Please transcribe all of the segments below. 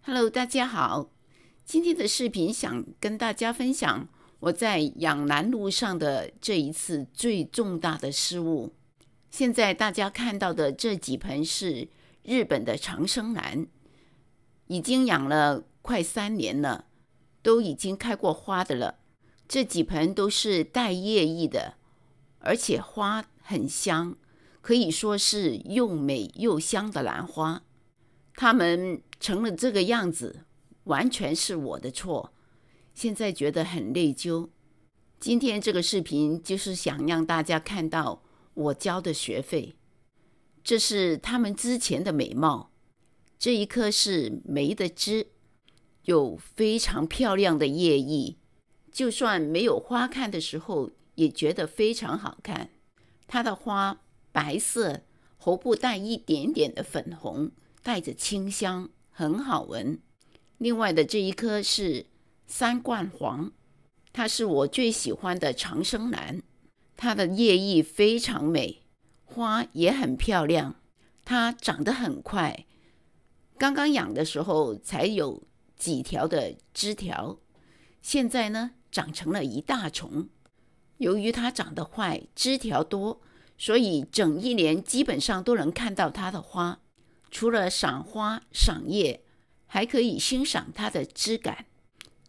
Hello， 大家好。今天的视频想跟大家分享我在养兰路上的这一次最重大的失误。现在大家看到的这几盆是日本的长生兰，已经养了快3年了，都已经开过花的了。这几盆都是带叶翼的，而且花很香，可以说是又美又香的兰花。它们成了这个样子，完全是我的错，现在觉得很内疚。今天这个视频就是想让大家看到我交的学费，这是他们之前的美貌。这一颗是梅的枝，有非常漂亮的叶翼，就算没有花看的时候也觉得非常好看。它的花白色，喉部带一点点的粉红，带着清香，很好闻。另外的这一颗是三冠黄，它是我最喜欢的长生兰，它的叶翼非常美，花也很漂亮，它长得很快。刚刚养的时候才有几条的枝条，现在呢长成了一大丛。由于它长得快，枝条多，所以整一年基本上都能看到它的花。除了赏花赏叶，还可以欣赏它的枝杆。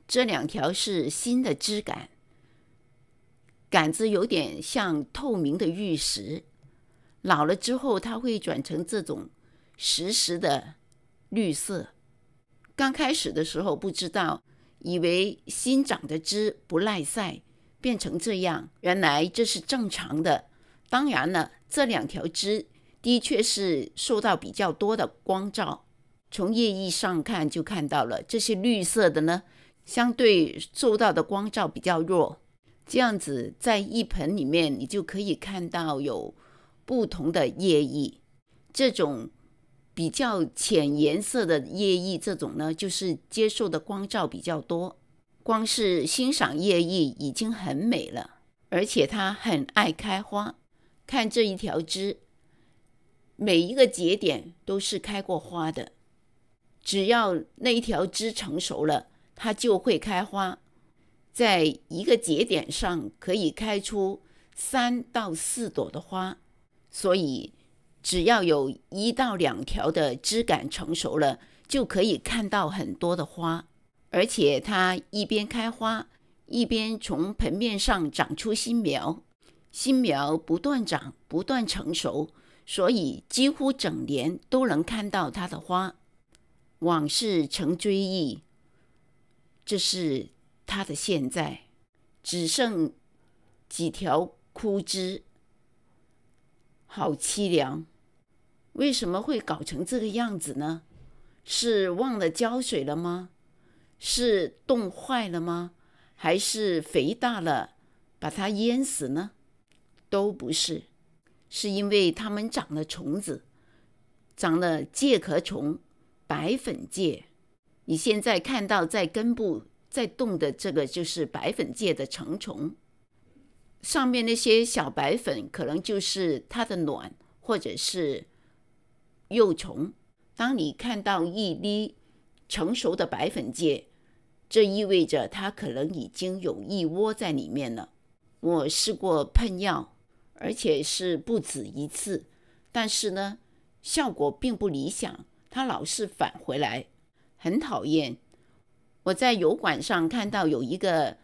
这2条是新的枝杆，杆子有点像透明的玉石，老了之后它会转成这种实时的绿色。刚开始的时候不知道，以为新长的枝不耐晒变成这样，原来这是正常的。当然了，这2条枝的确是受到比较多的光照，从叶翼上看就看到了，这些绿色的呢，相对受到的光照比较弱。这样子在一盆里面你就可以看到有不同的叶翼，这种比较浅颜色的叶翼，这种呢就是接受的光照比较多。光是欣赏叶翼已经很美了，而且它很爱开花。看这一条枝，每一个节点都是开过花的，只要那一条枝成熟了，它就会开花。在一个节点上可以开出3到4朵的花，所以只要有1到2条的枝杆成熟了，就可以看到很多的花。而且它一边开花，一边从盆面上长出新苗，新苗不断长，不断成熟，所以几乎整年都能看到它的花。往事成追忆，这是它的现在，只剩几条枯枝，好凄凉。为什么会搞成这个样子呢？是忘了浇水了吗？是冻坏了吗？还是肥大了把它淹死呢？都不是，是因为它们长了虫子，长了介壳虫、白粉介。你现在看到在根部在动的这个就是白粉介的成虫，上面那些小白粉可能就是它的卵或者是幼虫。当你看到一粒成熟的白粉介，这意味着它可能已经有一窝在里面了。我试过喷药，而且是不止1次，但是呢，效果并不理想，它老是返回来，很讨厌。我在油管上看到有一个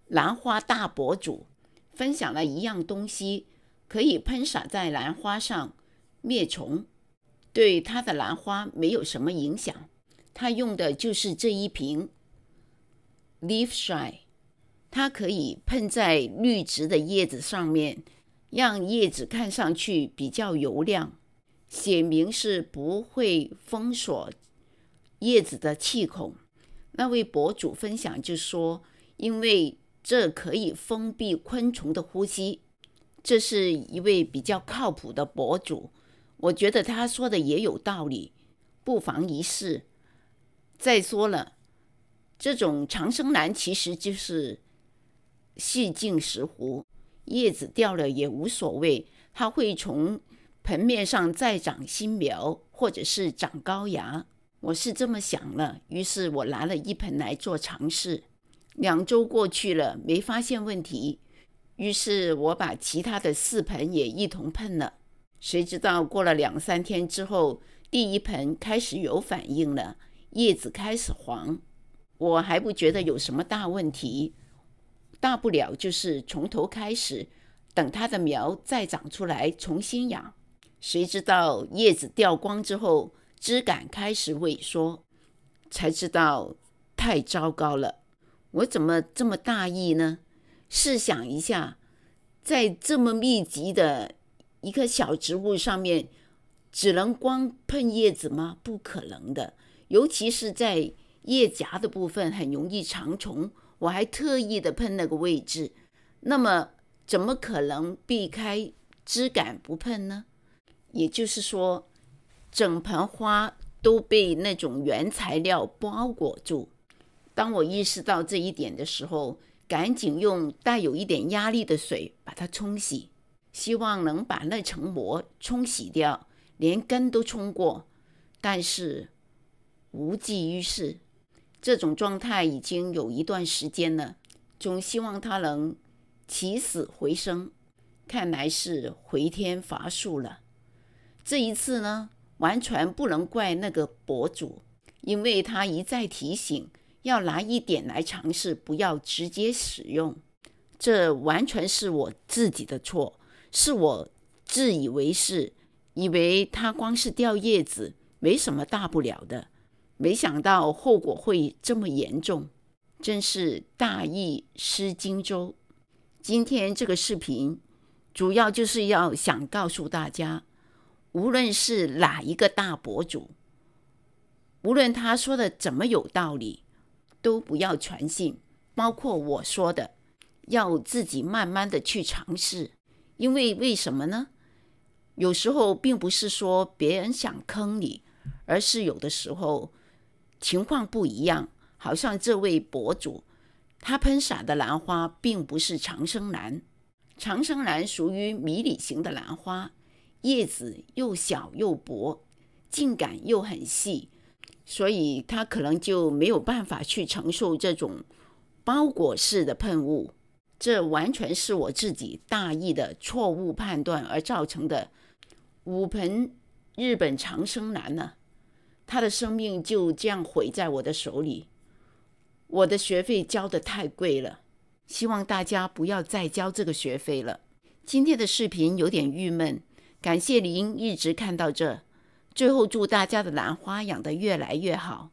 兰花大博主分享了一样东西，可以喷洒在兰花上灭虫，对他的兰花没有什么影响。他用的就是这一瓶 Leaf Shine， 它可以喷在绿植的叶子上面，让叶子看上去比较油亮，写明是不会封锁叶子的气孔。那位博主分享就说，因为这可以封闭昆虫的呼吸。这是一位比较靠谱的博主，我觉得他说的也有道理，不妨一试。再说了，这种长生兰其实就是细茎石斛，叶子掉了也无所谓，它会从盆面上再长新苗，或者是长高芽。我是这么想了，于是我拿了1盆来做尝试。2周过去了，没发现问题，于是我把其他的4盆也一同喷了。谁知道过了2-3天之后，第1盆开始有反应了，叶子开始黄。我还不觉得有什么大问题，大不了就是从头开始，等它的苗再长出来重新养。谁知道叶子掉光之后，枝干开始萎缩，才知道太糟糕了。我怎么这么大意呢？试想一下，在这么密集的一棵小植物上面，只能光喷叶子吗？不可能的，尤其是在叶夹的部分很容易长虫，我还特意的喷那个位置，那么怎么可能避开枝干不喷呢？也就是说，整盆花都被那种原材料包裹住。当我意识到这一点的时候，赶紧用带有一点压力的水把它冲洗，希望能把那层膜冲洗掉，连根都冲过。但是无济于事，这种状态已经有一段时间了，总希望它能起死回生，看来是回天乏术了。这一次呢，完全不能怪那个博主，因为他一再提醒要拿一点来尝试，不要直接使用。这完全是我自己的错，是我自以为是，以为它光是掉叶子没什么大不了的，没想到后果会这么严重，真是大意失荆州。今天这个视频主要就是要想告诉大家，无论是哪一个大博主，无论他说的怎么有道理，都不要传信，包括我说的，要自己慢慢的去尝试。因为什么呢？有时候并不是说别人想坑你，而是有的时候情况不一样。好像这位博主，他喷洒的兰花并不是长生兰，长生兰属于迷你型的兰花，叶子又小又薄，茎秆又很细，所以它可能就没有办法去承受这种包裹式的喷雾。这完全是我自己大意的错误判断而造成的。5盆日本长生兰呢，它的生命就这样毁在我的手里。我的学费交得太贵了，希望大家不要再交这个学费了。今天的视频有点郁闷，感谢您一直看到这。最后祝大家的兰花养得越来越好。